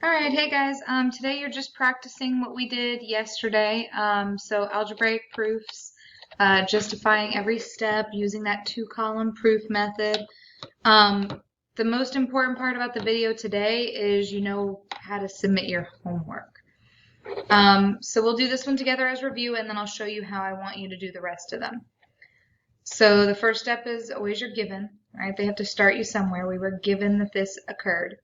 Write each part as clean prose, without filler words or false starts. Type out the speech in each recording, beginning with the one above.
All right, hey guys. Today you're just practicing what we did yesterday. So algebraic proofs, justifying every step using that two-column proof method. The most important part about the video today is you know how to submit your homework. So we'll do this one together as review, and then I'll show you how I want you to do the rest of them. So the first step is always you're given, right? They have to start you somewhere. We were given that this occurred.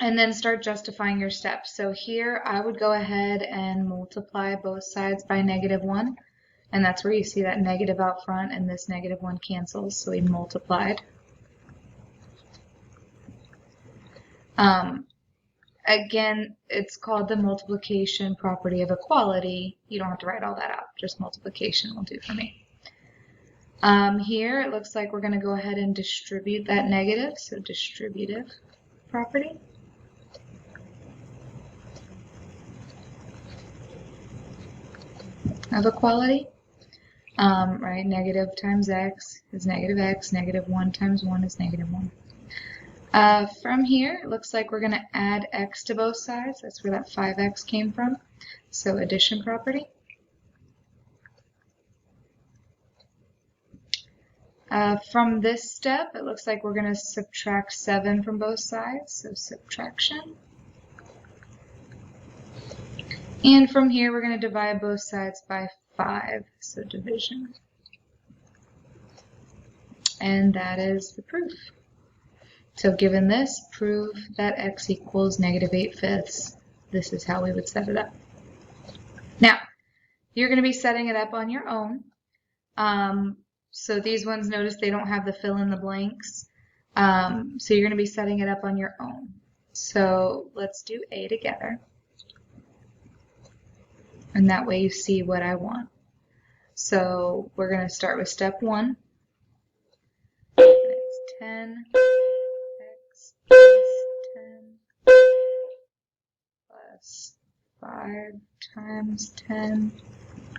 And then start justifying your steps. So here I would go ahead and multiply both sides by -1. And that's where you see that negative out front, and this -1 cancels, so we multiplied. Again, it's called the multiplication property of equality. You don't have to write all that out, just multiplication will do for me. Here it looks like we're going to go ahead and distribute that negative, so distributive property. Of equality, right? Negative times x is negative x. -1 times 1 is -1. From here, it looks like we're going to add x to both sides. That's where that 5x came from. So addition property. From this step, it looks like we're going to subtract 7 from both sides. So subtraction. And from here, we're going to divide both sides by 5, so division. And that is the proof. So given this, prove that x equals -8/5. This is how we would set it up. Now, you're going to be setting it up on your own. So these ones, notice they don't have the fill in the blanks. So you're going to be setting it up on your own. So let's do A together. And that way you see what I want. So we're going to start with step 1. It's 10 x plus 10 plus 5 times 10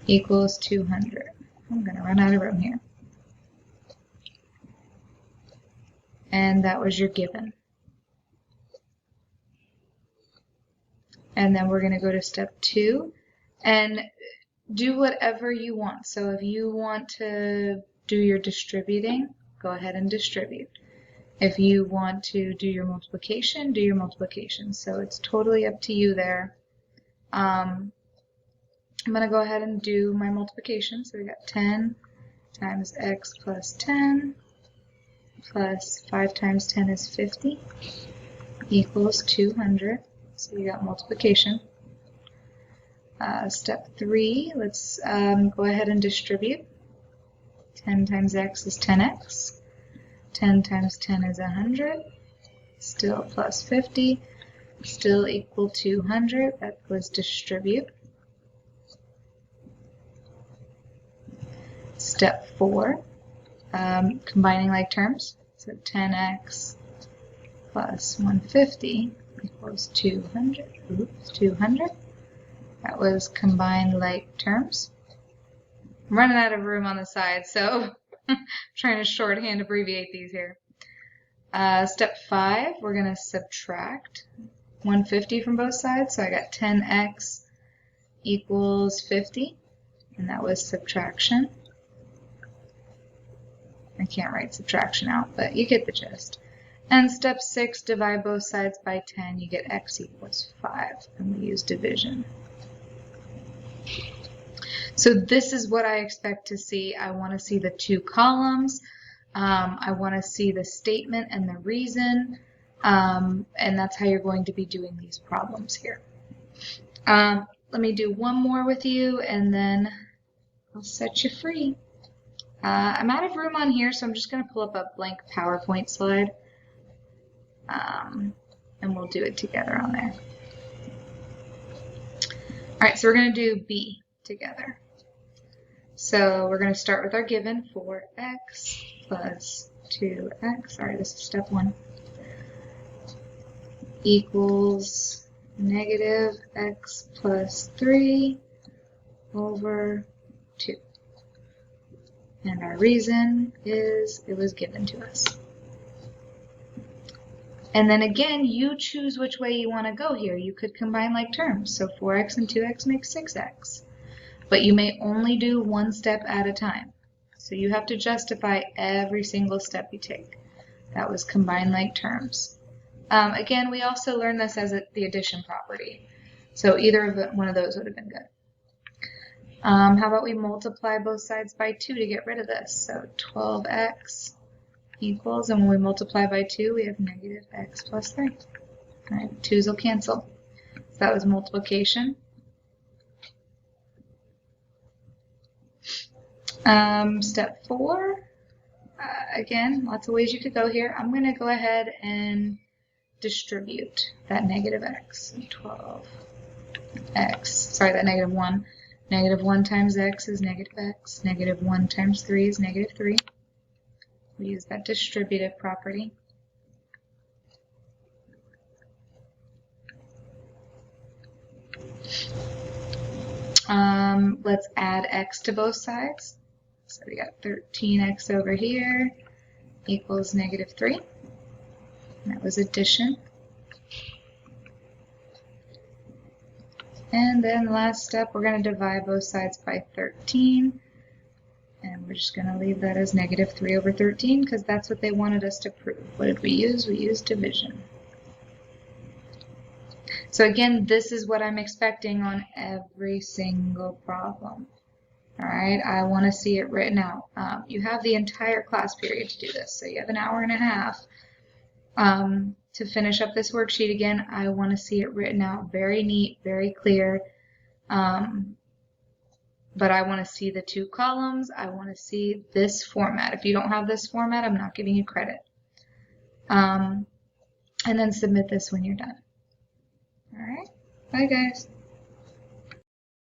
equals 200. I'm going to run out of room here. And that was your given. And then we're going to go to step 2. And do whatever you want. So if you want to do your distributing, go ahead and distribute. If you want to do your multiplication, do your multiplication. So it's totally up to you there. I'm going to go ahead and do my multiplication. So we got 10 times x plus 10 plus 5 times 10 is 50 equals 200. So we got multiplication. Step 3, let's go ahead and distribute. 10 times x is 10x. 10 times 10 is 100. Still plus 50. Still equal 200. That was distribute. Step 4, combining like terms. So 10x plus 150 equals 200. Oops, 200. That was combined like terms. I'm running out of room on the side, so I'm trying to shorthand abbreviate these here. Step 5, we're going to subtract 150 from both sides. So I got 10x equals 50, and that was subtraction. I can't write subtraction out, but you get the gist. And step 6, divide both sides by 10. You get x equals 5, and we use division. So this is what I expect to see. I want to see the two columns. I want to see the statement and the reason. And that's how you're going to be doing these problems here. Let me do one more with you, and then I'll set you free. I'm out of room on here, so I'm just going to pull up a blank PowerPoint slide. And we'll do it together on there. All right, so we're going to do B together. So we're going to start with our given, 4x plus 2x, sorry, this is step 1, equals -x plus 3 over 2. And our reason is it was given to us. And then again, you choose which way you want to go here. You could combine like terms. So 4x and 2x makes 6x. But you may only do one step at a time. So you have to justify every single step you take. That was combine like terms. Again, we also learned this as the addition property. So either of one of those would have been good. How about we multiply both sides by 2 to get rid of this? So 12x equals, and when we multiply by 2, we have negative x plus 3. All right, 2's will cancel. So that was multiplication. Step 4, again, lots of ways you could go here. I'm going to go ahead and distribute that negative x. 12x, sorry, that negative 1. Negative 1 times x is negative x. Negative 1 times 3 is negative 3. We use that distributive property. Let's add x to both sides. So we got 13x over here equals negative 3. And that was addition. And then last step, we're going to divide both sides by 13. And we're just going to leave that as negative 3 over 13 because that's what they wanted us to prove. What did we use? We used division. So again, this is what I'm expecting on every single problem. All right, I want to see it written out. You have the entire class period to do this, so you have an hour and a half to finish up this worksheet. Again, I want to see it written out very neat, very clear. But I want to see the 2 columns. I want to see this format. If you don't have this format, I'm not giving you credit. And then submit this when you're done. All right, bye guys.